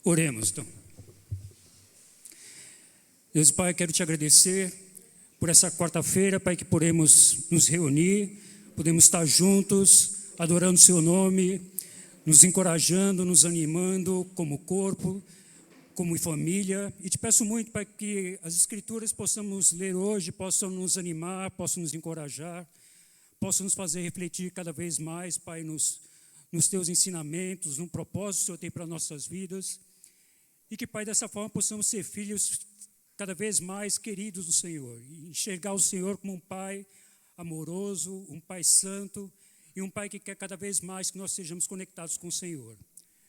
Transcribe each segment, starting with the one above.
Oremos, então. Deus e Pai, quero te agradecer por essa quarta-feira, Pai, que podemos nos reunir, podemos estar juntos, adorando o Seu nome, nos encorajando, nos animando como corpo, como família. E te peço muito, Pai, que as Escrituras possamos ler hoje, possam nos animar, possam nos encorajar, possam nos fazer refletir cada vez mais, Pai, nos Teus ensinamentos, no propósito que o Senhor tem para nossas vidas. E que, Pai, dessa forma possamos ser filhos cada vez mais queridos do Senhor. E enxergar o Senhor como um Pai amoroso, um Pai santo e um Pai que quer cada vez mais que nós sejamos conectados com o Senhor.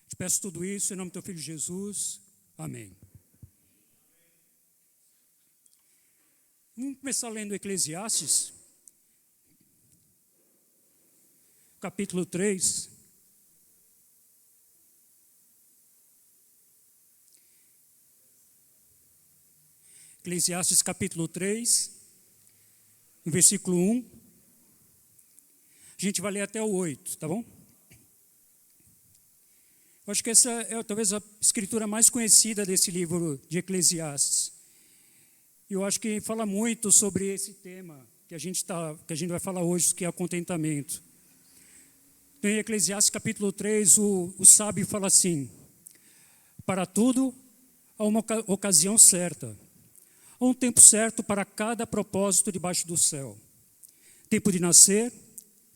Te peço tudo isso em nome do Teu Filho Jesus. Amém. Vamos começar lendo Eclesiastes, capítulo 3. Eclesiastes capítulo 3, no versículo 1. A gente vai ler até o 8, tá bom? Eu acho que essa é talvez a escritura mais conhecida desse livro de Eclesiastes. E eu acho que fala muito sobre esse tema que a gente vai falar hoje, que é o contentamento. Então, em Eclesiastes capítulo 3, o sábio fala assim: para tudo há uma ocasião certa. Há um tempo certo para cada propósito debaixo do céu. Tempo de nascer,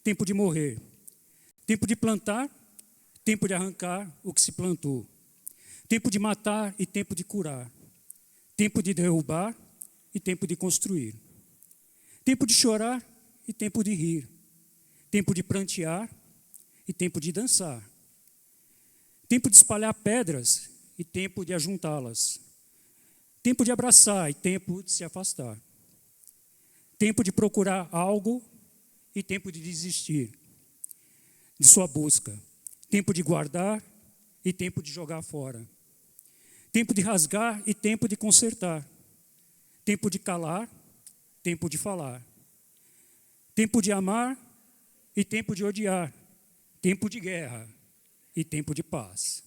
tempo de morrer. Tempo de plantar, tempo de arrancar o que se plantou. Tempo de matar e tempo de curar. Tempo de derrubar e tempo de construir. Tempo de chorar e tempo de rir. Tempo de prantear e tempo de dançar. Tempo de espalhar pedras e tempo de ajuntá-las. Tempo de abraçar e tempo de se afastar. Tempo de procurar algo e tempo de desistir de sua busca. Tempo de guardar e tempo de jogar fora. Tempo de rasgar e tempo de consertar. Tempo de calar, tempo de falar. Tempo de amar e tempo de odiar. Tempo de guerra e tempo de paz.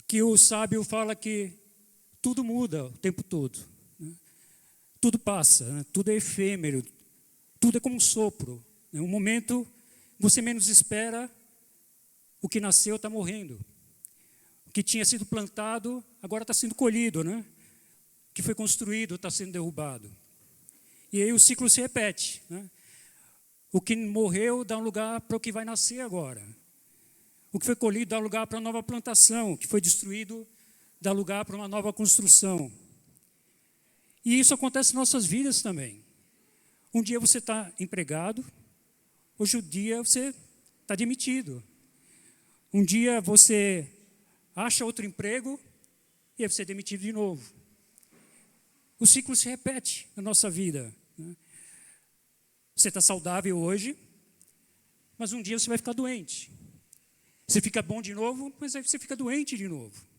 Que o sábio fala que tudo muda o tempo todo, né? Tudo passa, né? Tudo é efêmero, tudo é como um sopro, né? Um momento você menos espera, o que nasceu está morrendo. O que tinha sido plantado agora está sendo colhido, né? O que foi construído está sendo derrubado. E aí o ciclo se repete, né? O que morreu dá um lugar para o que vai nascer agora. O que foi colhido dá lugar para a nova plantação. O que foi destruído dá lugar para uma nova construção. E isso acontece em nossas vidas também. Um dia você está empregado, hoje o dia você está demitido. Um dia você acha outro emprego e aí você é demitido de novo. O ciclo se repete na nossa vida, né? Você está saudável hoje, mas um dia você vai ficar doente. Você fica bom de novo, mas aí você fica doente de novo.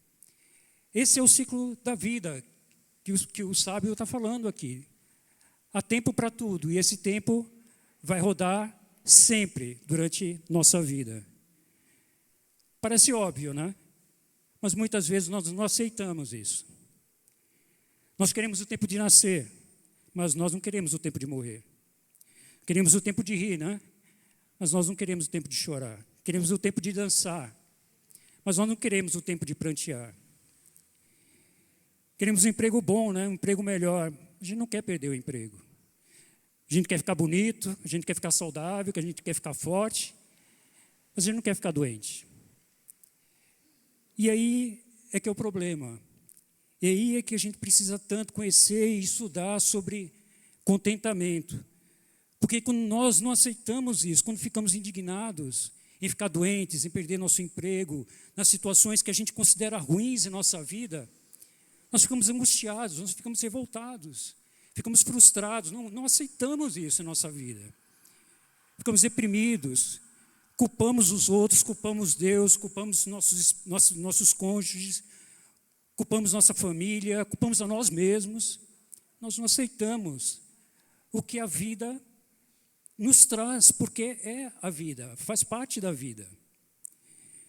Esse é o ciclo da vida que o sábio está falando aqui. Há tempo para tudo, e esse tempo vai rodar sempre durante nossa vida. Parece óbvio, né? Mas muitas vezes nós não aceitamos isso. Nós queremos o tempo de nascer, mas nós não queremos o tempo de morrer. Queremos o tempo de rir, né? Mas nós não queremos o tempo de chorar. Queremos o tempo de dançar, mas nós não queremos o tempo de prantear. Queremos um emprego bom, né? Um emprego melhor. A gente não quer perder o emprego. A gente quer ficar bonito, a gente quer ficar saudável, a gente quer ficar forte, mas a gente não quer ficar doente. E aí é que é o problema. E aí é que a gente precisa tanto conhecer e estudar sobre contentamento. Porque quando nós não aceitamos isso, quando ficamos indignados em ficar doentes, em perder nosso emprego, nas situações que a gente considera ruins em nossa vida, nós ficamos angustiados, nós ficamos revoltados, ficamos frustrados, não aceitamos isso em nossa vida. Ficamos deprimidos, culpamos os outros, culpamos Deus, culpamos nossos cônjuges, culpamos nossa família, culpamos a nós mesmos. Nós não aceitamos o que a vida nos traz, porque é a vida, faz parte da vida.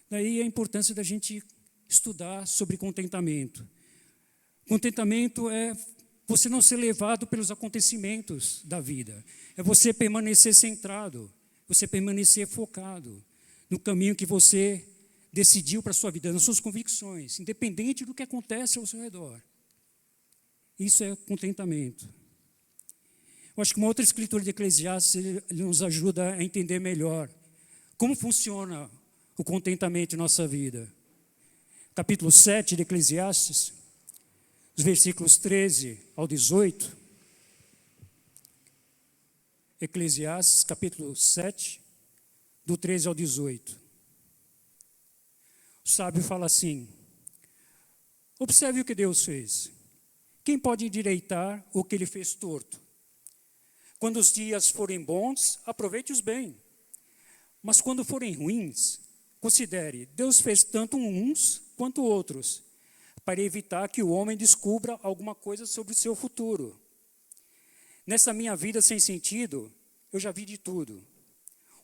Daí a importância da gente estudar sobre contentamento. Contentamento é você não ser levado pelos acontecimentos da vida. É você permanecer centrado, você permanecer focado no caminho que você decidiu para a sua vida, nas suas convicções, independente do que acontece ao seu redor. Isso é contentamento. Eu acho que uma outra escritura de Eclesiastes ele nos ajuda a entender melhor como funciona o contentamento em nossa vida. Capítulo 7 de Eclesiastes, os versículos 13 ao 18. Eclesiastes, capítulo 7, do 13 ao 18. O sábio fala assim: observe o que Deus fez. Quem pode endireitar o que ele fez torto? Quando os dias forem bons, aproveite-os bem. Mas quando forem ruins, considere, Deus fez tanto uns quanto outros, para evitar que o homem descubra alguma coisa sobre o seu futuro. Nessa minha vida sem sentido, eu já vi de tudo.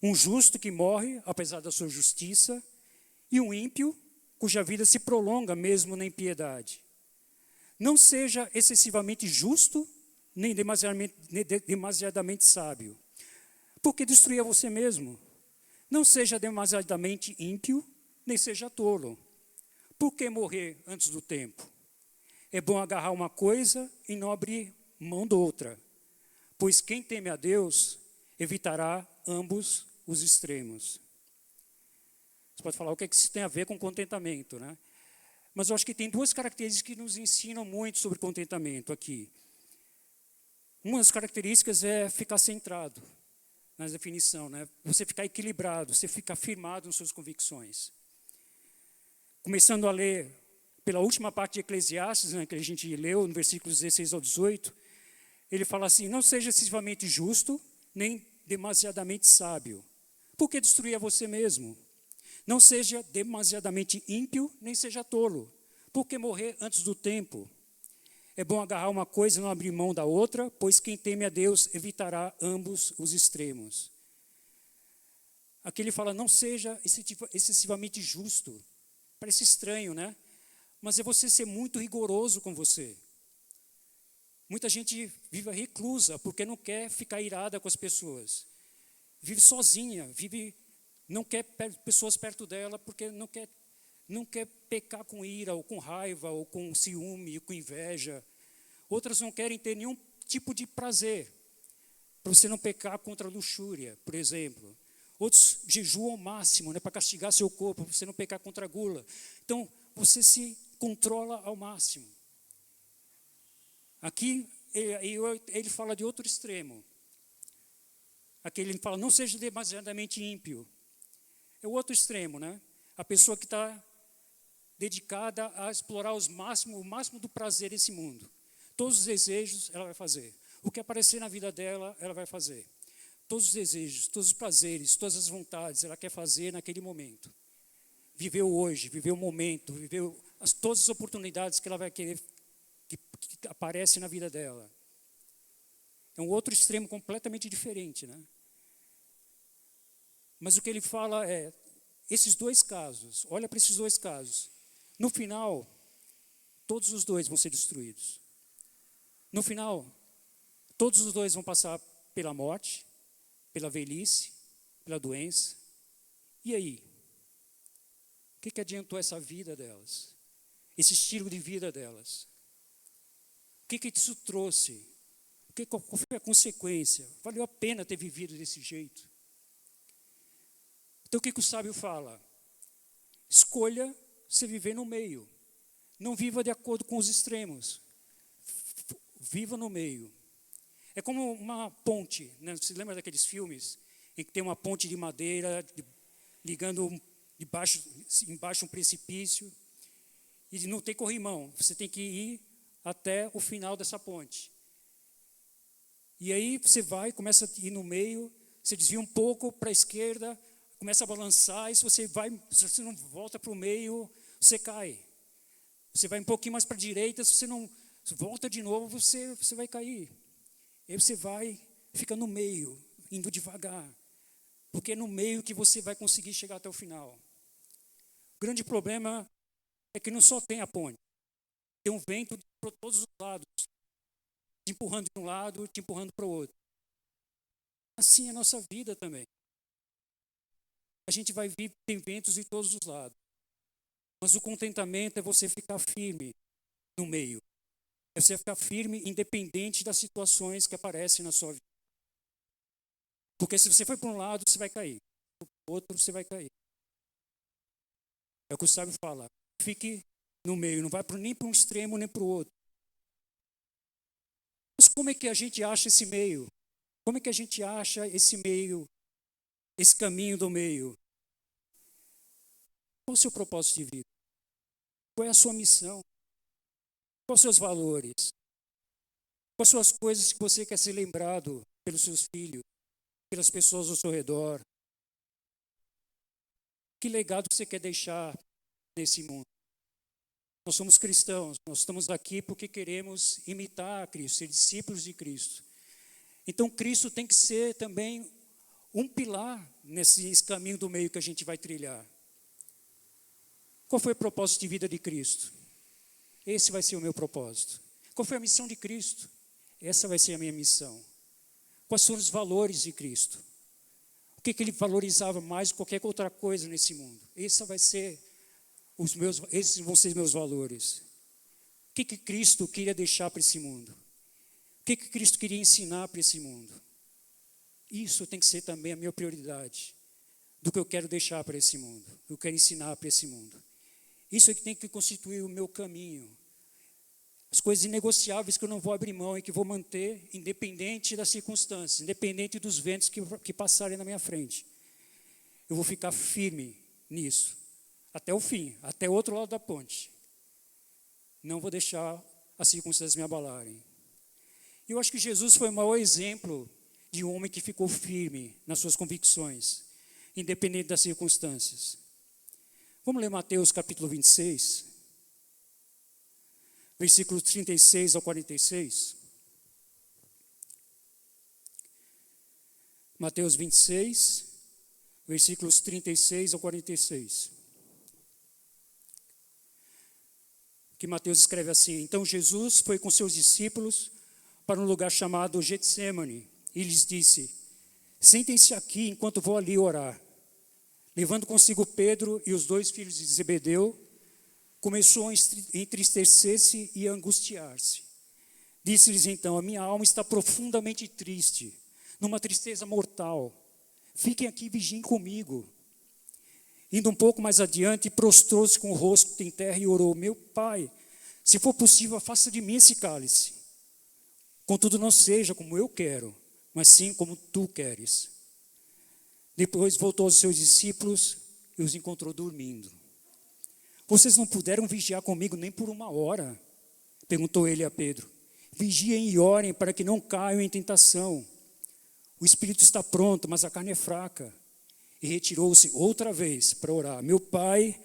Um justo que morre, apesar da sua justiça, e um ímpio, cuja vida se prolonga mesmo na impiedade. Não seja excessivamente justo, nem demasiadamente sábio, porque destruir a você mesmo. Não seja demasiadamente ímpio, nem seja tolo. Por que morrer antes do tempo? É bom agarrar uma coisa e não abrir mão de outra, pois quem teme a Deus evitará ambos os extremos. Você pode falar o que isso tem a ver com contentamento, né? Mas eu acho que tem duas características que nos ensinam muito sobre contentamento aqui. Uma das características é ficar centrado na definição, né? Você ficar equilibrado, você ficar firmado nas suas convicções. Começando a ler pela última parte de Eclesiastes, né, que a gente leu, no versículos 16 ao 18, ele fala assim: não seja excessivamente justo, nem demasiadamente sábio. Por que destruir a você mesmo? Não seja demasiadamente ímpio, nem seja tolo. Por que morrer antes do tempo? É bom agarrar uma coisa e não abrir mão da outra, pois quem teme a Deus evitará ambos os extremos. Aqui ele fala, não seja excessivamente justo. Parece estranho, né? Mas é você ser muito rigoroso com você. Muita gente vive reclusa, porque não quer ficar irada com as pessoas. Vive sozinha, não quer pessoas perto dela, porque não quer pecar com ira, ou com raiva, ou com ciúme, ou com inveja. Outras não querem ter nenhum tipo de prazer, para você não pecar contra a luxúria, por exemplo. Outros jejuam ao máximo, né, para castigar seu corpo, para você não pecar contra a gula. Então, você se controla ao máximo. Aqui, ele fala de outro extremo. Aqui ele fala, não seja demasiadamente ímpio. É o outro extremo, né? A pessoa que está dedicada a explorar o máximo do prazer desse mundo. Todos os desejos ela vai fazer. O que aparecer na vida dela, ela vai fazer. Todos os desejos, todos os prazeres, todas as vontades, ela quer fazer naquele momento. Viver o hoje, viver o momento, viver todas as oportunidades que ela vai querer, que aparecem na vida dela. É um outro extremo completamente diferente, né? Mas o que ele fala é, esses dois casos, olha para esses dois casos. No final, todos os dois vão ser destruídos. No final, todos os dois vão passar pela morte, pela velhice, pela doença. E aí? O que adiantou essa vida delas? Esse estilo de vida delas? O que isso trouxe? Qual foi a consequência? Valeu a pena ter vivido desse jeito? Então o que o sábio fala? Escolha você viver no meio. Não viva de acordo com os extremos. Viva no meio. É como uma ponte, né? Você lembra daqueles filmes em que tem uma ponte de madeira ligando embaixo um precipício e não tem corrimão. Você tem que ir até o final dessa ponte. E aí você começa a ir no meio, você desvia um pouco para a esquerda, começa a balançar, e se você não volta para o meio, você cai. Você vai um pouquinho mais para a direita, se você não volta de novo, você vai cair. Aí você fica no meio, indo devagar. Porque é no meio que você vai conseguir chegar até o final. O grande problema é que não só tem a ponte, tem um vento para todos os lados, te empurrando de um lado, te empurrando para o outro. Assim é a nossa vida também. A gente vai vir, tem ventos de todos os lados. Mas o contentamento é você ficar firme no meio. É você ficar firme independente das situações que aparecem na sua vida. Porque se você for para um lado, você vai cair. Para o outro, você vai cair. É o que o sábio fala. Fique no meio, não vai nem para um extremo, nem para o outro. Mas como é que a gente acha esse meio? Como é que a gente acha esse meio, esse caminho do meio? Qual o seu propósito de vida? Qual é a sua missão? Quais os seus valores? Quais são as coisas que você quer ser lembrado pelos seus filhos, pelas pessoas ao seu redor? Que legado você quer deixar nesse mundo? Nós somos cristãos, nós estamos aqui porque queremos imitar a Cristo, ser discípulos de Cristo. Então, Cristo tem que ser também um pilar nesse caminho do meio que a gente vai trilhar. Qual foi o propósito de vida de Cristo? Esse vai ser o meu propósito. Qual foi a missão de Cristo? Essa vai ser a minha missão. Quais são os valores de Cristo? O que ele valorizava mais do que qualquer outra coisa nesse mundo? Esses vão ser meus valores. O que Cristo queria deixar para esse mundo? O que Cristo queria ensinar para esse mundo? Isso tem que ser também a minha prioridade do que eu quero deixar para esse mundo, do que eu quero ensinar para esse mundo. Isso é que tem que constituir o meu caminho. As coisas inegociáveis que eu não vou abrir mão e que vou manter independente das circunstâncias, independente dos ventos que passarem na minha frente. Eu vou ficar firme nisso, até o fim, até o outro lado da ponte. Não vou deixar as circunstâncias me abalarem. Eu acho que Jesus foi o maior exemplo de um homem que ficou firme nas suas convicções, independente das circunstâncias. Vamos ler Mateus capítulo 26, versículos 36 ao 46. Mateus 26, versículos 36 ao 46. Que Mateus escreve assim: Então Jesus foi com seus discípulos para um lugar chamado Getsêmani e lhes disse: Sentem-se aqui enquanto vou ali orar. Levando consigo Pedro e os 2 filhos de Zebedeu, começou a entristecer-se e a angustiar-se. Disse-lhes então: A minha alma está profundamente triste, numa tristeza mortal. Fiquem aqui e vigiem comigo. Indo um pouco mais adiante, prostrou-se com o rosto em terra e orou: Meu Pai, se for possível, afasta de mim esse cálice. Contudo, não seja como eu quero, mas sim como tu queres. Depois voltou aos seus discípulos e os encontrou dormindo. Vocês não puderam vigiar comigo nem por 1 hora? Perguntou ele a Pedro. Vigiem e orem para que não caiam em tentação. O espírito está pronto, mas a carne é fraca. E retirou-se outra vez para orar. Meu Pai,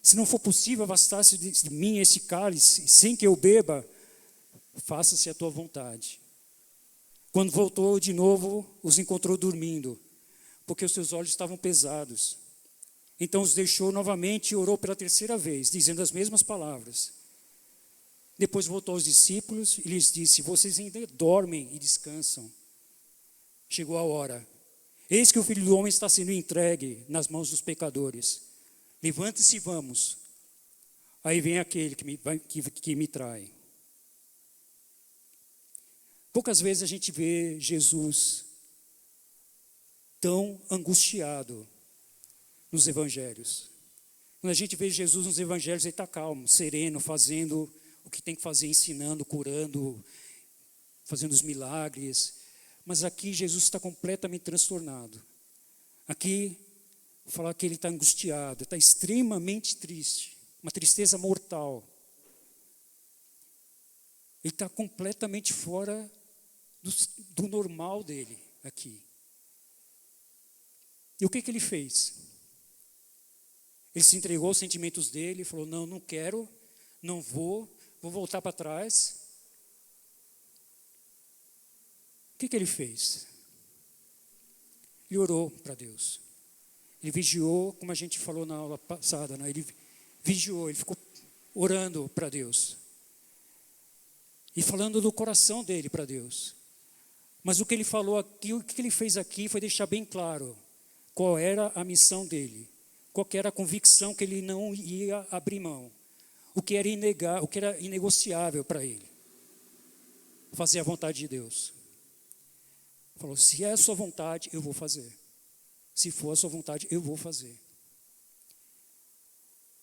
se não for possível, afastasse de mim esse cálice, sem que eu beba, faça-se a tua vontade. Quando voltou de novo, os encontrou dormindo, porque os seus olhos estavam pesados. Então os deixou novamente e orou pela 3ª vez, dizendo as mesmas palavras. Depois voltou aos discípulos e lhes disse: Vocês ainda dormem e descansam. Chegou a hora. Eis que o Filho do Homem está sendo entregue nas mãos dos pecadores. Levante-se e vamos. Aí vem aquele que me trai. Poucas vezes a gente vê Jesus tão angustiado nos evangelhos. Quando a gente vê Jesus nos evangelhos, ele está calmo, sereno, fazendo o que tem que fazer, ensinando, curando, fazendo os milagres. Mas aqui Jesus está completamente transtornado. Aqui, vou falar que ele está angustiado, está extremamente triste, uma tristeza mortal. Ele está completamente fora do normal dele aqui. E o que ele fez? Ele se entregou aos sentimentos dele, falou: não quero, não vou voltar para trás. O que ele fez? Ele orou para Deus. Ele vigiou, como a gente falou na aula passada, né? Ele vigiou, ele ficou orando para Deus e falando do coração dele para Deus. Mas o que ele falou aqui, o que ele fez aqui foi deixar bem claro qual era a missão dele, qual era a convicção que ele não ia abrir mão, o que era inegociável para ele. Fazer a vontade de Deus. Falou, se é a sua vontade, eu vou fazer. Se for a sua vontade, eu vou fazer.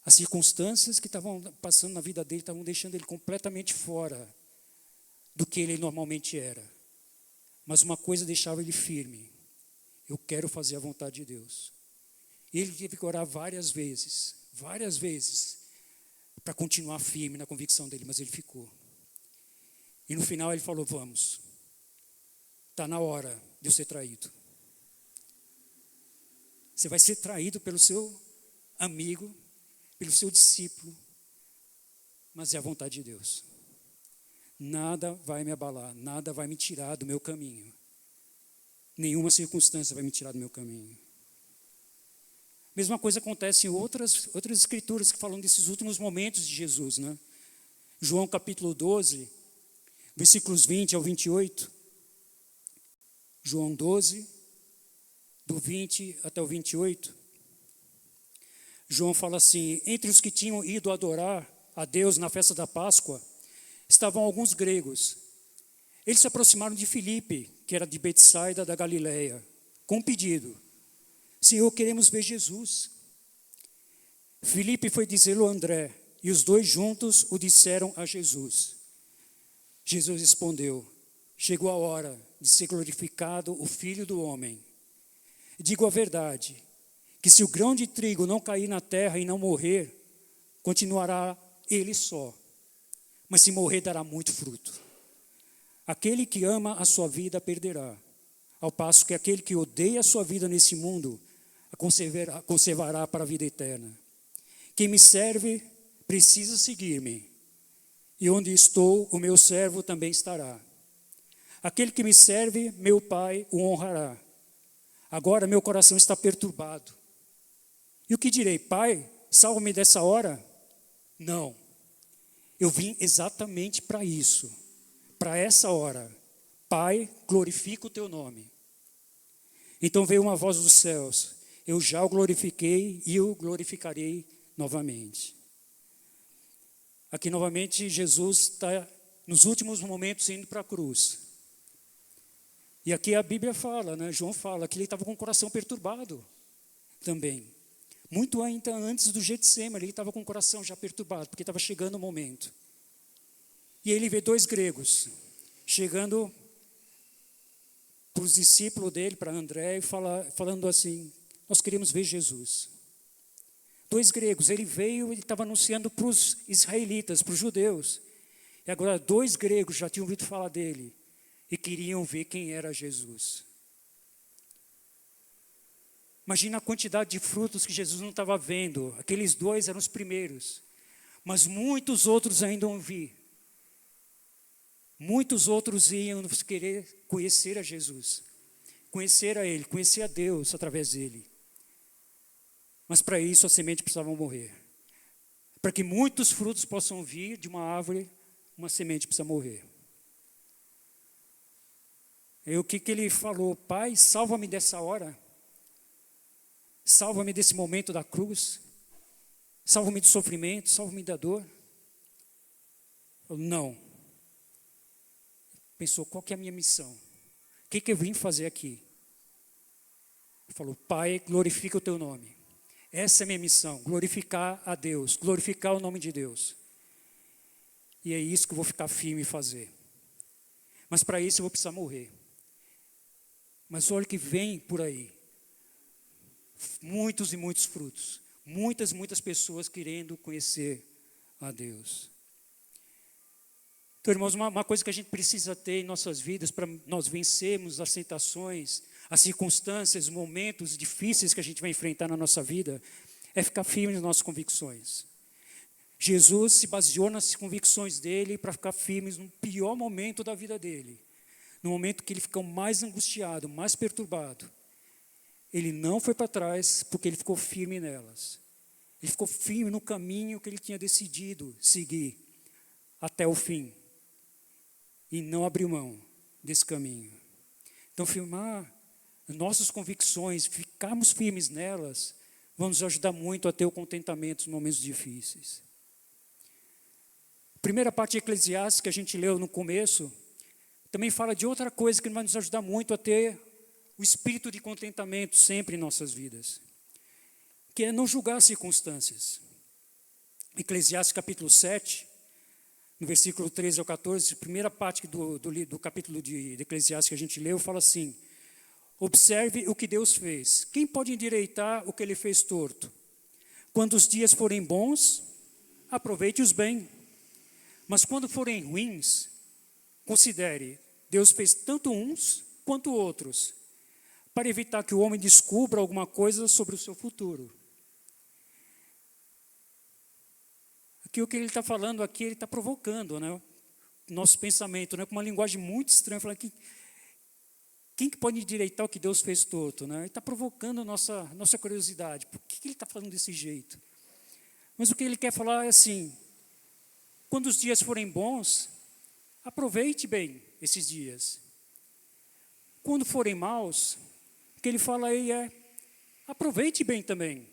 As circunstâncias que estavam passando na vida dele estavam deixando ele completamente fora do que ele normalmente era. Mas uma coisa deixava ele firme. Eu quero fazer a vontade de Deus. E ele teve que orar várias vezes, para continuar firme na convicção dele, mas ele ficou. E no final ele falou, vamos, está na hora de eu ser traído. Você vai ser traído pelo seu amigo, pelo seu discípulo, mas é a vontade de Deus. Nada vai me abalar, nada vai me tirar do meu caminho. Nenhuma circunstância vai me tirar do meu caminho. Mesma coisa acontece em outras escrituras que falam desses últimos momentos de Jesus, né? João capítulo 12, versículos 20 ao 28. João 12, do 20 até o 28. João fala assim, entre os que tinham ido adorar a Deus na festa da Páscoa, estavam alguns gregos. Eles se aproximaram de Filipe, que era de Betsaida da Galileia, com um pedido. Senhor, queremos ver Jesus. Filipe foi dizê-lo a André, e os dois juntos o disseram a Jesus. Jesus respondeu, chegou a hora de ser glorificado o Filho do Homem. Digo a verdade, que se o grão de trigo não cair na terra e não morrer, continuará ele só. Mas se morrer, dará muito fruto. Aquele que ama a sua vida perderá, ao passo que aquele que odeia a sua vida nesse mundo, a conservará para a vida eterna. Quem me serve precisa seguir-me, e onde estou, o meu servo também estará. Aquele que me serve, meu Pai o honrará. Agora meu coração está perturbado. E o que direi? Pai, salva-me dessa hora? Não. Eu vim exatamente para isso, para essa hora. Pai, glorifica o teu nome. Então veio uma voz dos céus. Eu já o glorifiquei e o glorificarei novamente. Aqui novamente Jesus está nos últimos momentos indo para a cruz. E aqui a Bíblia fala, né? João fala que ele estava com o coração perturbado também. Muito ainda antes do Getsêmani, ele estava com o coração já perturbado, porque estava chegando o momento. E ele vê dois gregos chegando para os discípulos dele, para André, e falando assim, nós queremos ver Jesus. Dois gregos, ele veio, ele estava anunciando para os israelitas, para os judeus. E agora dois gregos já tinham ouvido falar dele e queriam ver quem era Jesus. Imagina a quantidade de frutos que Jesus não estava vendo. Aqueles dois eram os primeiros. Mas muitos outros ainda iam vir. Muitos outros iam querer conhecer a Jesus. Conhecer a Ele, conhecer a Deus através dele. Mas para isso a semente precisava morrer. Para que muitos frutos possam vir de uma árvore, uma semente precisa morrer. E o que ele falou? Pai, salva-me dessa hora. Salva-me desse momento da cruz. Salva-me do sofrimento, salva-me da dor. Não. Pensou, qual que é a minha missão? O que eu vim fazer aqui? Falou, Pai, glorifica o teu nome. Essa é a minha missão, glorificar a Deus, glorificar o nome de Deus. E é isso que eu vou ficar firme em fazer. Mas para isso eu vou precisar morrer. Mas olha que vem por aí. Muitos e muitos frutos. Muitas pessoas querendo conhecer a Deus. Então, irmãos, uma coisa que a gente precisa ter em nossas vidas para nós vencermos as tentações, as circunstâncias, os momentos difíceis que a gente vai enfrentar na nossa vida, é ficar firme nas nossas convicções. Jesus se baseou nas convicções dele para ficar firme no pior momento da vida dele. No momento que ele ficou mais angustiado, mais perturbado. Ele não foi para trás porque ele ficou firme nelas. Ele ficou firme no caminho que ele tinha decidido seguir até o fim. E não abriu mão desse caminho. Então, firmar nossas convicções, ficarmos firmes nelas, vão nos ajudar muito a ter o contentamento nos momentos difíceis. A primeira parte de Eclesiastes que a gente leu no começo, também fala de outra coisa que vai nos ajudar muito a ter o espírito de contentamento sempre em nossas vidas, que é não julgar as circunstâncias. Eclesiastes capítulo 7, no versículo 13 ao 14, a primeira parte do capítulo de Eclesiastes que a gente leu, fala assim: observe o que Deus fez. Quem pode endireitar o que ele fez torto? Quando os dias forem bons, aproveite-os bem. Mas quando forem ruins, considere, Deus fez tanto uns quanto outros, para evitar que o homem descubra alguma coisa sobre o seu futuro. Aqui o que ele está falando aqui, ele está provocando, né, o nosso pensamento, né, com uma linguagem muito estranha, falando que quem que pode endireitar o que Deus fez torto? Né? Ele está provocando a nossa curiosidade. Por que ele está falando desse jeito? Mas o que ele quer falar é assim: quando os dias forem bons, aproveite bem esses dias. Quando forem maus, o que ele fala aí é: aproveite bem também.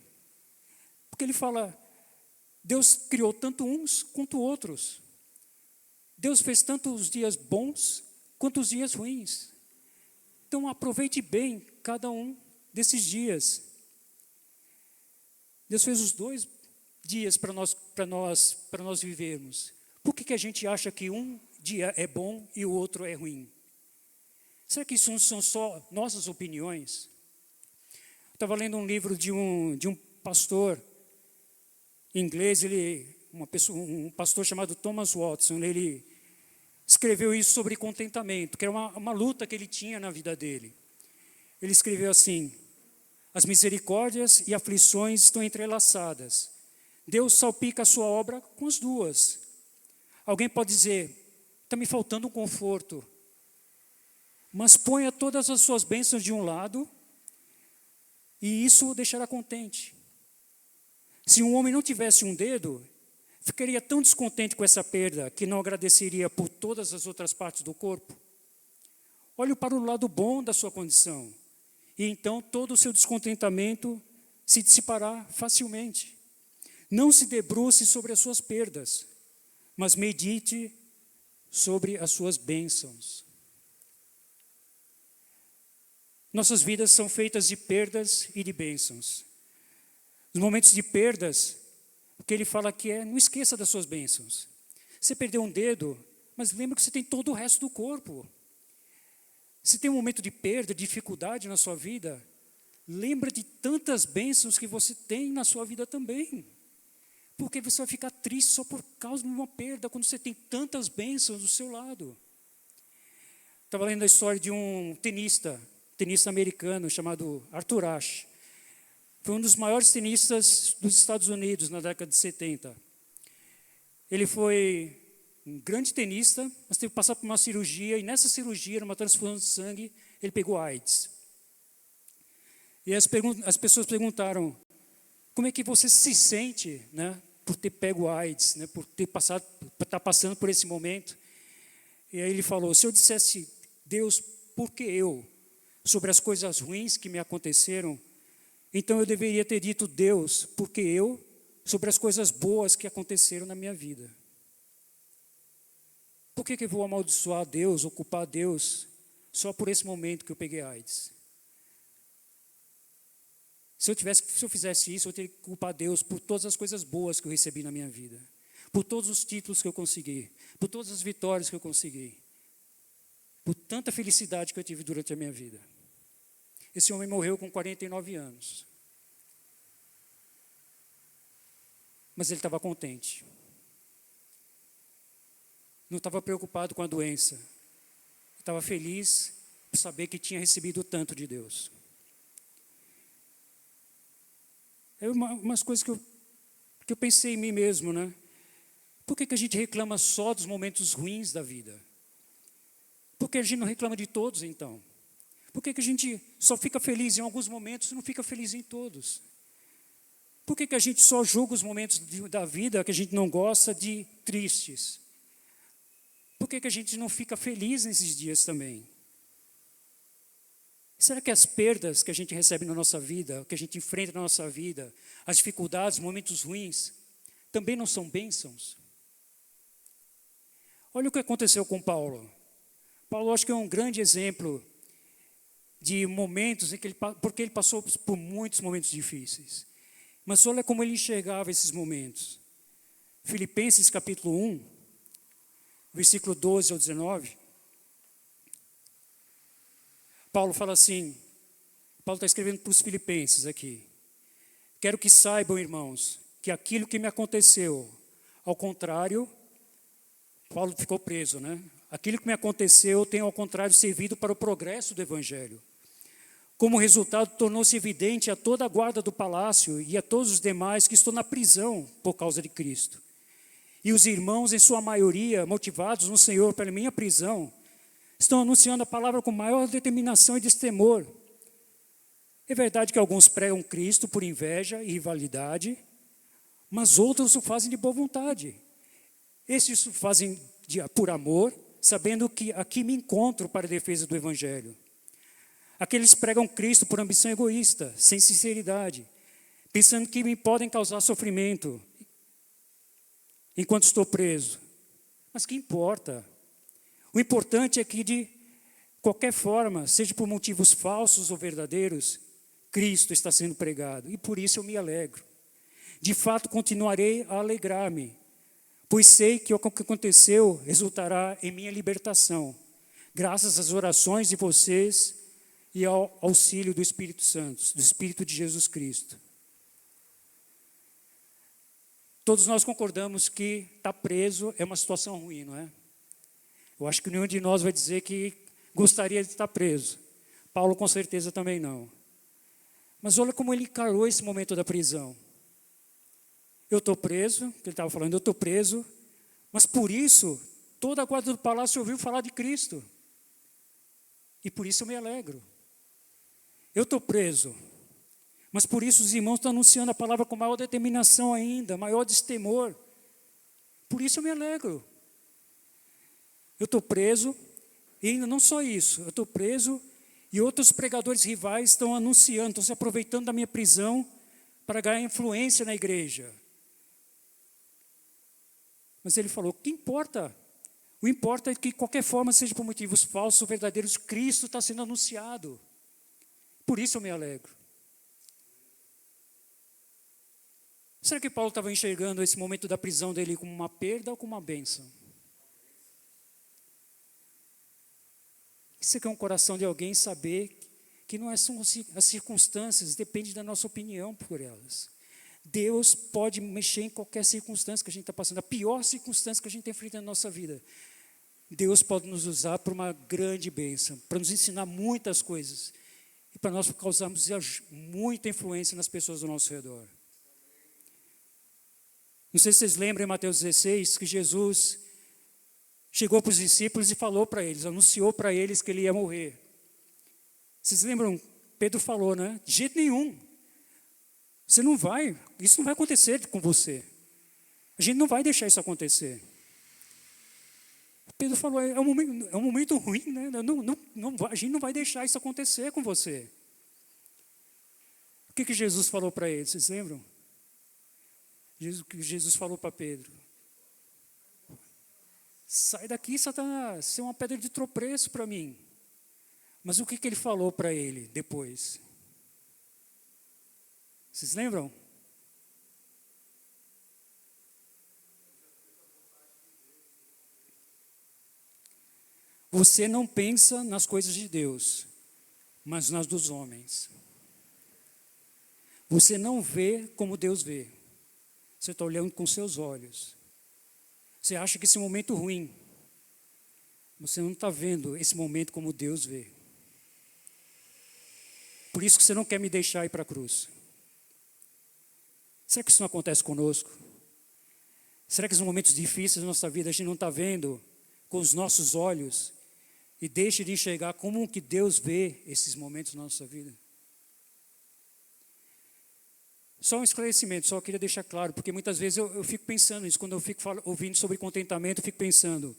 Porque ele fala, Deus criou tanto uns quanto outros. Deus fez tanto os dias bons quanto os dias ruins. Então aproveite bem cada um desses dias. Deus fez os 2 dias para nós vivermos. Por que a gente acha que um dia é bom e o outro é ruim? Será que isso são só nossas opiniões? Eu estava lendo um livro de um pastor inglês, um pastor chamado Thomas Watson. Ele escreveu isso sobre contentamento, que era uma luta que ele tinha na vida dele. Ele escreveu assim: as misericórdias e aflições estão entrelaçadas. Deus salpica a sua obra com as duas. Alguém pode dizer: está me faltando um conforto. Mas ponha todas as suas bênçãos de um lado e isso o deixará contente. Se um homem não tivesse um dedo, ficaria tão descontente com essa perda que não agradeceria por todas as outras partes do corpo. Olhe para o lado bom da sua condição e então todo o seu descontentamento se dissipará facilmente. Não se debruce sobre as suas perdas, mas medite sobre as suas bênçãos. Nossas vidas são feitas de perdas e de bênçãos. Nos momentos de perdas, o que ele fala aqui é: não esqueça das suas bênçãos. Você perdeu um dedo, mas lembra que você tem todo o resto do corpo. Se tem um momento de perda, de dificuldade na sua vida, lembra de tantas bênçãos que você tem na sua vida também. Porque você vai ficar triste só por causa de uma perda, quando você tem tantas bênçãos do seu lado. Estava lendo a história de um tenista americano chamado Arthur Ashe. Foi um dos maiores tenistas dos Estados Unidos na década de 70. Ele foi um grande tenista, mas teve que passar por uma cirurgia, e nessa cirurgia, numa transfusão de sangue, ele pegou AIDS. E as pessoas perguntaram: como é que você se sente, né, por ter pego AIDS, né, por estar passando por esse momento? E aí ele falou: se eu dissesse, Deus, por que eu? Sobre as coisas ruins que me aconteceram, então eu deveria ter dito, Deus, porque eu? Sobre as coisas boas que aconteceram na minha vida. Por que eu vou amaldiçoar Deus, ou culpar Deus, só por esse momento que eu peguei AIDS? Se eu fizesse isso, eu teria que culpar Deus por todas as coisas boas que eu recebi na minha vida, por todos os títulos que eu consegui, por todas as vitórias que eu consegui, por tanta felicidade que eu tive durante a minha vida. Esse homem morreu com 49 anos. Mas ele estava contente. Não estava preocupado com a doença. Estava feliz por saber que tinha recebido tanto de Deus. É umas coisas que eu pensei em mim mesmo, né? Por que a gente reclama só dos momentos ruins da vida? Por que a gente não reclama de todos, então? Por que a gente só fica feliz em alguns momentos e não fica feliz em todos? Por que a gente só julga os momentos da vida que a gente não gosta de tristes? Por que a gente não fica feliz nesses dias também? Será que as perdas que a gente recebe na nossa vida, que a gente enfrenta na nossa vida, as dificuldades, momentos ruins, também não são bênçãos? Olha o que aconteceu com Paulo. Paulo, acho que é um grande exemplo de momentos em que porque ele passou por muitos momentos difíceis. Mas olha como ele enxergava esses momentos. Filipenses capítulo 1, versículo 12 ao 19. Paulo fala assim, Paulo está escrevendo para os filipenses aqui. Quero que saibam, irmãos, que aquilo que me aconteceu, ao contrário, Paulo ficou preso, né? Aquilo que me aconteceu tem, ao contrário, servido para o progresso do Evangelho. Como resultado, tornou-se evidente a toda a guarda do palácio e a todos os demais que estou na prisão por causa de Cristo. E os irmãos, em sua maioria, motivados no Senhor pela minha prisão, estão anunciando a palavra com maior determinação e destemor. É verdade que alguns pregam Cristo por inveja e rivalidade, mas outros o fazem de boa vontade. Estes o fazem por amor, sabendo que aqui me encontro para a defesa do Evangelho. Aqueles pregam Cristo por ambição egoísta, sem sinceridade, pensando que me podem causar sofrimento enquanto estou preso. Mas que importa? O importante é que, de qualquer forma, seja por motivos falsos ou verdadeiros, Cristo está sendo pregado, e por isso eu me alegro. De fato, continuarei a alegrar-me, pois sei que o que aconteceu resultará em minha libertação, graças às orações de vocês e ao auxílio do Espírito Santo, do Espírito de Jesus Cristo. Todos nós concordamos que estar preso é uma situação ruim, não é? Eu acho que nenhum de nós vai dizer que gostaria de estar preso. Paulo com certeza também não. Mas olha como ele encarou esse momento da prisão. Eu estou preso, que ele estava falando, eu estou preso, mas por isso toda a guarda do palácio ouviu falar de Cristo. E por isso eu me alegro. Eu estou preso, mas por isso os irmãos estão anunciando a palavra com maior determinação ainda, maior destemor. Por isso eu me alegro. Eu estou preso, e ainda não só isso, eu estou preso e outros pregadores rivais estão anunciando, estão se aproveitando da minha prisão para ganhar influência na igreja. Mas ele falou, o que importa? O importa é que, de qualquer forma, seja por motivos falsos ou verdadeiros, Cristo está sendo anunciado. Por isso eu me alegro. Será que Paulo estava enxergando esse momento da prisão dele como uma perda ou como uma bênção? Isso aqui é um coração de alguém saber que não são as circunstâncias, depende da nossa opinião por elas. Deus pode mexer em qualquer circunstância que a gente está passando, a pior circunstância que a gente está enfrentando na nossa vida. Deus pode nos usar para uma grande bênção, para nos ensinar muitas coisas e para nós causarmos muita influência nas pessoas ao nosso redor. Não sei se vocês lembram em Mateus 16 que Jesus chegou para os discípulos e falou para eles, anunciou para eles que ele ia morrer. Vocês lembram? Pedro falou, né? De jeito nenhum. Você não vai, isso não vai acontecer com você. A gente não vai deixar isso acontecer. Pedro falou, é um momento ruim, né? A gente não vai deixar isso acontecer com você. O que Jesus falou para eles, vocês lembram? Jesus falou para Pedro, sai daqui, Satanás, você é uma pedra de tropeço para mim. Mas o que ele falou para ele depois? Vocês lembram? Você não pensa nas coisas de Deus, mas nas dos homens. Você não vê como Deus vê. Você está olhando com seus olhos. Você acha que esse momento é ruim. Você não está vendo esse momento como Deus vê. Por isso que você não quer me deixar ir para a cruz. Será que isso não acontece conosco? Será que nos momentos difíceis da nossa vida a gente não está vendo com os nossos olhos e deixa de enxergar como que Deus vê esses momentos na nossa vida? Só um esclarecimento, só queria deixar claro, porque muitas vezes eu fico pensando nisso, quando eu fico ouvindo sobre contentamento, eu fico pensando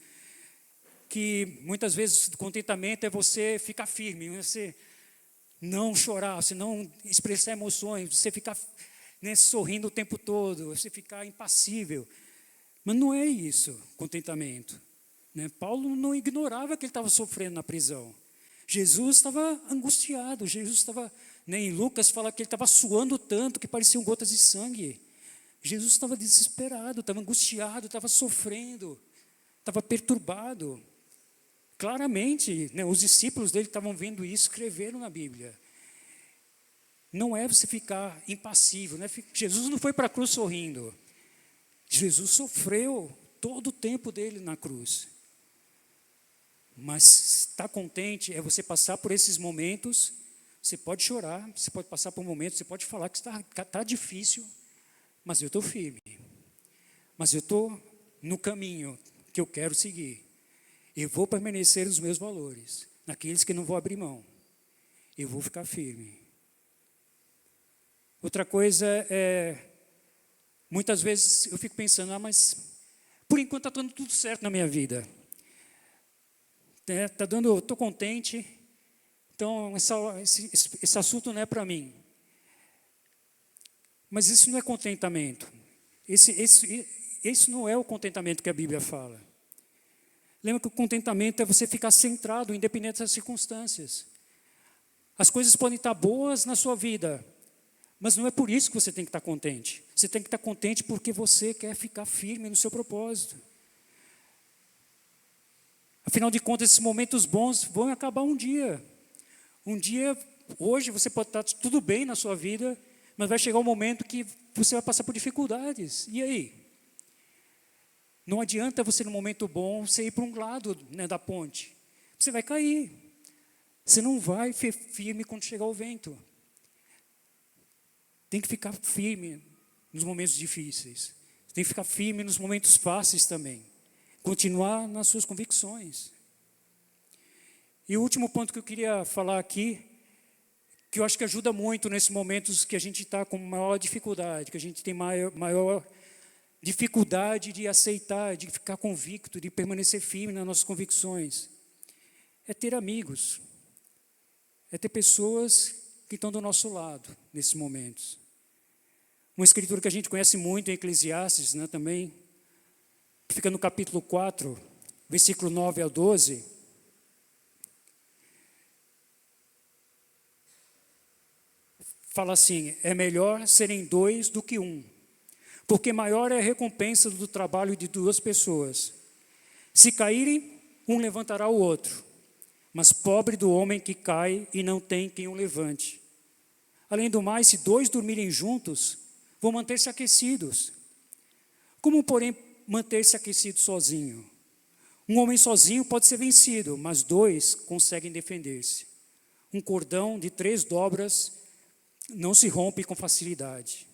que muitas vezes contentamento é você ficar firme, você não chorar, você não expressar emoções, você ficar, né, sorrindo o tempo todo, você ficar impassível. Mas não é isso, contentamento. Né? Paulo não ignorava que ele estava sofrendo na prisão. Jesus estava angustiado, Jesus estava, né, em Lucas fala que ele estava suando tanto que pareciam gotas de sangue. Jesus estava desesperado, estava angustiado, estava sofrendo, estava perturbado. Claramente, né, os discípulos dele estavam vendo isso, escreveram na Bíblia. Não é você ficar impassível. Né? Jesus não foi para a cruz sorrindo. Jesus sofreu todo o tempo dele na cruz. Mas estar contente é você passar por esses momentos. Você pode chorar, você pode passar por momentos, você pode falar que está difícil, mas eu estou firme. Mas eu estou no caminho que eu quero seguir. Eu vou permanecer nos meus valores, naqueles que não vou abrir mão. Eu vou ficar firme. Outra coisa é, muitas vezes eu fico pensando, mas por enquanto está dando tudo certo na minha vida. Tá dando, estou contente, então esse assunto não é para mim. Mas isso não é contentamento. Esse não é o contentamento que a Bíblia fala. Lembra que o contentamento é você ficar centrado, independente das circunstâncias. As coisas podem estar boas na sua vida, mas não é por isso que você tem que estar contente. Você tem que estar contente porque você quer ficar firme no seu propósito. Afinal de contas, esses momentos bons vão acabar um dia. Um dia, hoje, você pode estar tudo bem na sua vida, mas vai chegar um momento que você vai passar por dificuldades. E aí? Não adianta você, no momento bom, você ir para um lado, né, da ponte. Você vai cair. Você não vai ser firme quando chegar o vento. Tem que ficar firme nos momentos difíceis. Tem que ficar firme nos momentos fáceis também. Continuar nas suas convicções. E o último ponto que eu queria falar aqui, que eu acho que ajuda muito nesses momentos que a gente está com maior dificuldade, que a gente tem maior dificuldade de aceitar, de ficar convicto, de permanecer firme nas nossas convicções, é ter amigos, é ter pessoas que estão do nosso lado nesses momentos. Uma escritura que a gente conhece muito em Eclesiastes, né, também, que fica no capítulo 4, versículo 9 ao 12. Fala assim, é melhor serem dois do que um, porque maior é a recompensa do trabalho de duas pessoas. Se caírem, um levantará o outro, mas pobre do homem que cai e não tem quem o levante. Além do mais, se dois dormirem juntos, vão manter-se aquecidos. Como, porém, manter-se aquecido sozinho? Um homem sozinho pode ser vencido, mas dois conseguem defender-se. Um cordão de 3 dobras não se rompe com facilidade.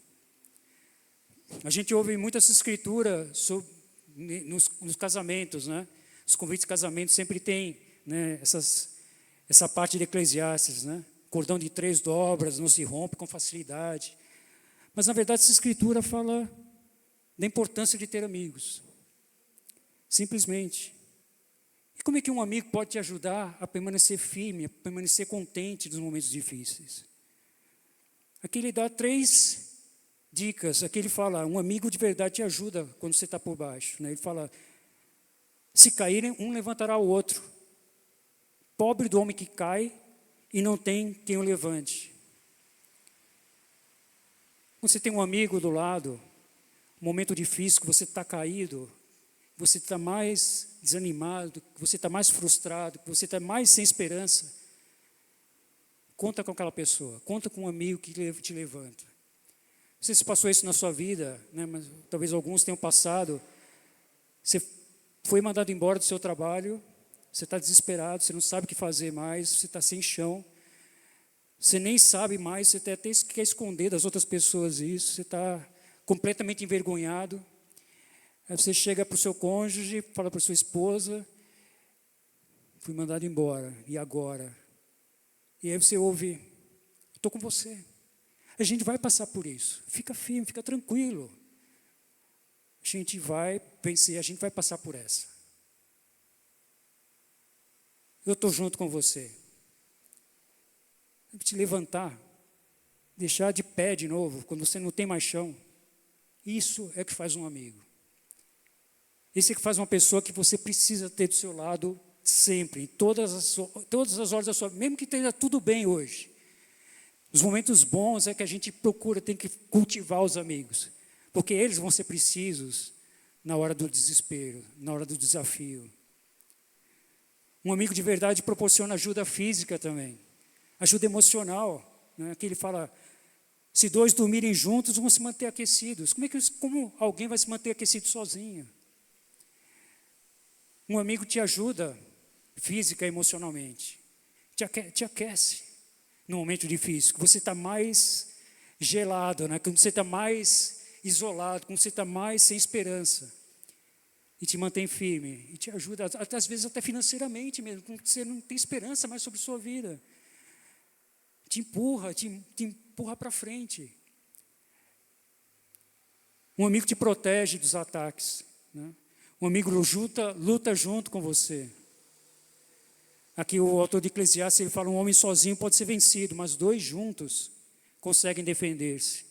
A gente ouve muito essa escritura nos casamentos, né? Os convites de casamento sempre tem, né, essa parte de Eclesiastes, né? Cordão de 3 dobras não se rompe com facilidade. Mas, na verdade, essa escritura fala da importância de ter amigos. Simplesmente. E como é que um amigo pode te ajudar a permanecer firme, a permanecer contente nos momentos difíceis? Aqui ele dá 3 dicas. Aqui ele fala, um amigo de verdade te ajuda quando você está por baixo. Né? Ele fala, se caírem, um levantará o outro. Pobre do homem que cai e não tem quem o levante. Quando você tem um amigo do lado, um momento difícil, que você está caído, você está mais desanimado, que você está mais frustrado, que você está mais sem esperança, conta com aquela pessoa, conta com um amigo que te levanta. Não sei se passou isso na sua vida, né, mas talvez alguns tenham passado. Você foi mandado embora do seu trabalho, você está desesperado, você não sabe o que fazer mais, você está sem chão, você nem sabe mais, você até quer esconder das outras pessoas isso, você está completamente envergonhado. Aí você chega para o seu cônjuge, fala para a sua esposa, fui mandado embora, e agora? E aí você ouve, estou com você. A gente vai passar por isso. Fica firme, fica tranquilo. A gente vai vencer, a gente vai passar por essa. Eu estou junto com você. Te levantar, deixar de pé de novo, quando você não tem mais chão. Isso é que faz um amigo. Esse é que faz uma pessoa que você precisa ter do seu lado sempre, em todas as horas da sua vida, mesmo que esteja tudo bem hoje. Os momentos bons é que a gente procura, tem que cultivar os amigos, porque eles vão ser precisos na hora do desespero, na hora do desafio. Um amigo de verdade proporciona ajuda física também, ajuda emocional, né? Que ele fala, se dois dormirem juntos, vão se manter aquecidos. Como alguém vai se manter aquecido sozinho? Um amigo te ajuda física e emocionalmente, te aquece no momento difícil, que você está mais gelado, né? Quando você está mais isolado, quando você está mais sem esperança, e te mantém firme, e te ajuda, às vezes até financeiramente mesmo, quando você não tem esperança mais sobre sua vida, te empurra para frente. Um amigo te protege dos ataques, né? Um amigo luta junto com você. Aqui o autor de Eclesiastes, ele fala, um homem sozinho pode ser vencido, mas dois juntos conseguem defender-se.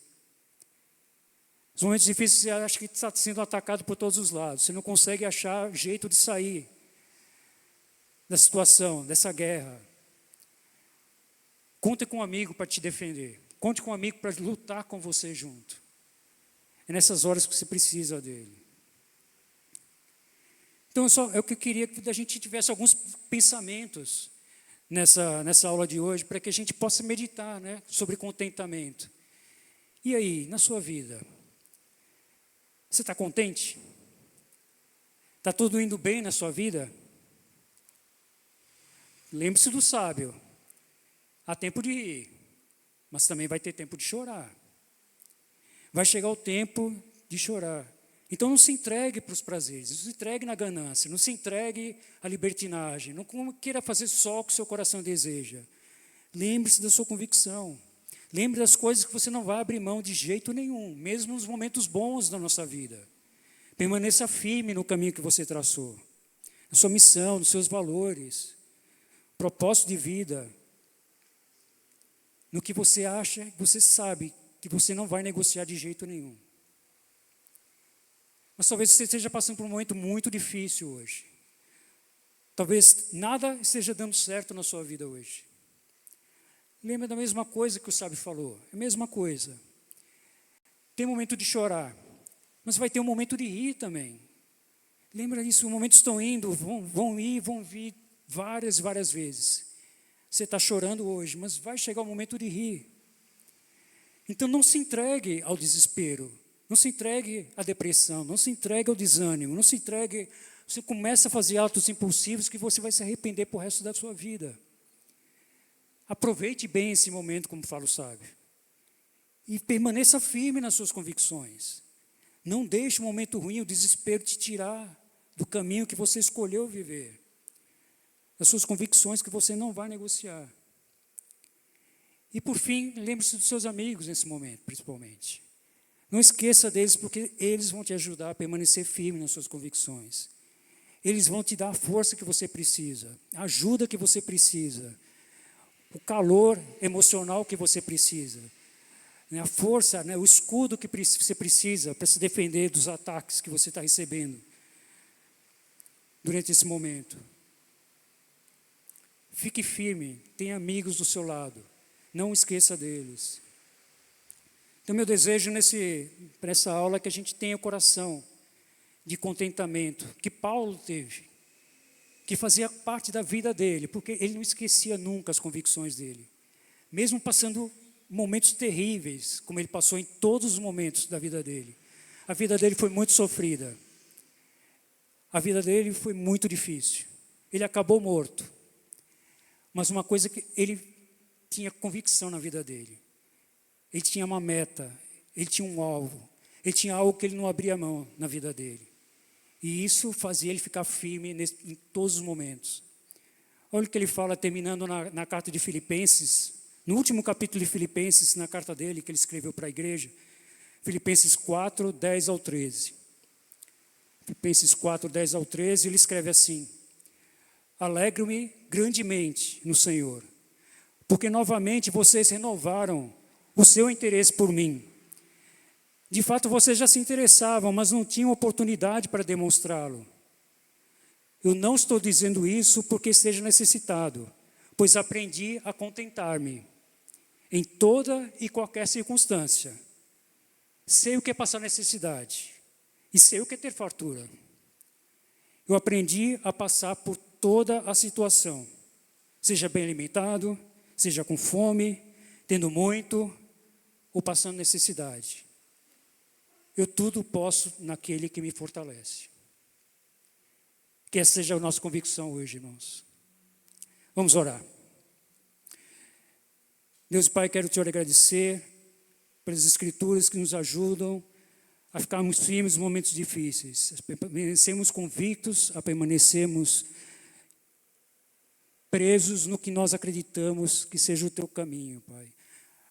Nos momentos difíceis, você acha que está sendo atacado por todos os lados. Você não consegue achar jeito de sair da situação, dessa guerra. Conte com um amigo para te defender. Conte com um amigo para lutar com você junto. É nessas horas que você precisa dele. Então, eu queria que a gente tivesse alguns pensamentos nessa aula de hoje, para que a gente possa meditar, né, sobre contentamento. E aí, na sua vida, você está contente? Está tudo indo bem na sua vida? Lembre-se do sábio, há tempo de rir, mas também vai ter tempo de chorar. Vai chegar o tempo de chorar. Então não se entregue para os prazeres, não se entregue na ganância, não se entregue à libertinagem, não queira fazer só o que o seu coração deseja. Lembre-se da sua convicção. Lembre das coisas que você não vai abrir mão de jeito nenhum, mesmo nos momentos bons da nossa vida. Permaneça firme no caminho que você traçou, na sua missão, nos seus valores, propósito de vida, no que você acha, você sabe que você não vai negociar de jeito nenhum. Mas talvez você esteja passando por um momento muito difícil hoje. Talvez nada esteja dando certo na sua vida hoje. Lembra da mesma coisa que o sábio falou, é a mesma coisa. Tem um momento de chorar, mas vai ter um momento de rir também. Lembra disso, os momentos estão indo, vão ir, vão vir várias e várias vezes. Você está chorando hoje, mas vai chegar o momento de rir. Então não se entregue ao desespero. Não se entregue à depressão, não se entregue ao desânimo, não se entregue, você começa a fazer atos impulsivos que você vai se arrepender por resto da sua vida. Aproveite bem esse momento, como fala o sábio. E permaneça firme nas suas convicções. Não deixe o momento ruim, o desespero te tirar do caminho que você escolheu viver. Das suas convicções que você não vai negociar. E por fim, lembre-se dos seus amigos nesse momento, principalmente. Não esqueça deles, porque eles vão te ajudar a permanecer firme nas suas convicções. Eles vão te dar a força que você precisa, a ajuda que você precisa, o calor emocional que você precisa, a força, o escudo que você precisa para se defender dos ataques que você está recebendo durante esse momento. Fique firme, tenha amigos do seu lado, não esqueça deles. Então, meu desejo para essa aula é que a gente tenha o coração de contentamento, que Paulo teve, que fazia parte da vida dele, porque ele não esquecia nunca as convicções dele. Mesmo passando momentos terríveis, como ele passou em todos os momentos da vida dele. A vida dele foi muito sofrida. A vida dele foi muito difícil. Ele acabou morto. Mas uma coisa que ele tinha convicção na vida dele. Ele tinha uma meta, ele tinha um alvo, ele tinha algo que ele não abria mão na vida dele. E isso fazia ele ficar firme em todos os momentos. Olha o que ele fala terminando na carta de Filipenses, No último capítulo de Filipenses, na carta dele, que ele escreveu para a igreja, Filipenses 4, 10 ao 13. Filipenses 4, 10 ao 13, ele escreve assim: alegro-me grandemente no Senhor, porque novamente vocês renovaram o seu interesse por mim. De fato, vocês já se interessavam, mas não tinham oportunidade para demonstrá-lo. Eu não estou dizendo isso porque esteja necessitado, pois aprendi a contentar-me em toda e qualquer circunstância. Sei o que é passar necessidade e sei o que é ter fartura. Eu aprendi a passar por toda a situação, seja bem alimentado, seja com fome, tendo muito ou passando necessidade. Eu tudo posso naquele que me fortalece. Que essa seja a nossa convicção hoje, irmãos. Vamos orar. Deus e Pai, quero te agradecer pelas escrituras que nos ajudam a ficarmos firmes nos momentos difíceis, a permanecermos convictos, a permanecermos presos no que nós acreditamos que seja o teu caminho, Pai.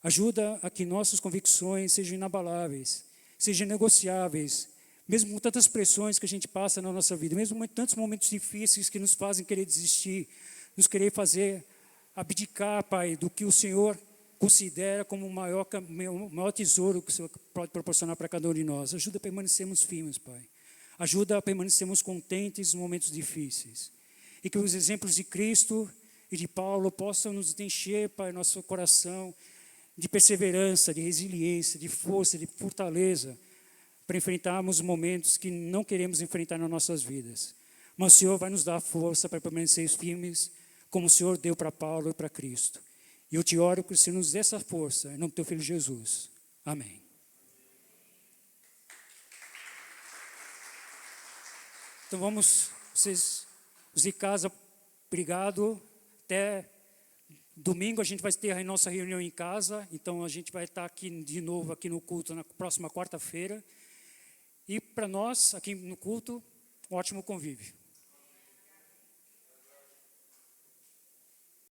Ajuda a que nossas convicções sejam inabaláveis, sejam negociáveis, mesmo com tantas pressões que a gente passa na nossa vida, mesmo com tantos momentos difíceis que nos fazem querer desistir, nos querer fazer abdicar, Pai, do que o Senhor considera como o maior tesouro que o Senhor pode proporcionar para cada um de nós. Ajuda a permanecermos firmes, Pai. Ajuda a permanecermos contentes nos momentos difíceis. E que os exemplos de Cristo e de Paulo possam nos encher, Pai, nosso coração de perseverança, de resiliência, de força, de fortaleza, para enfrentarmos momentos que não queremos enfrentar nas nossas vidas. Mas o Senhor vai nos dar força para permanecer firmes, como o Senhor deu para Paulo e para Cristo. E eu te oro que o Senhor nos dê essa força, em nome do teu Filho Jesus. Amém. Então vamos, vocês, os de casa, obrigado. Até domingo a gente vai ter a nossa reunião em casa, então a gente vai estar aqui de novo aqui no culto na próxima quarta-feira. E para nós, aqui no culto, um ótimo convívio.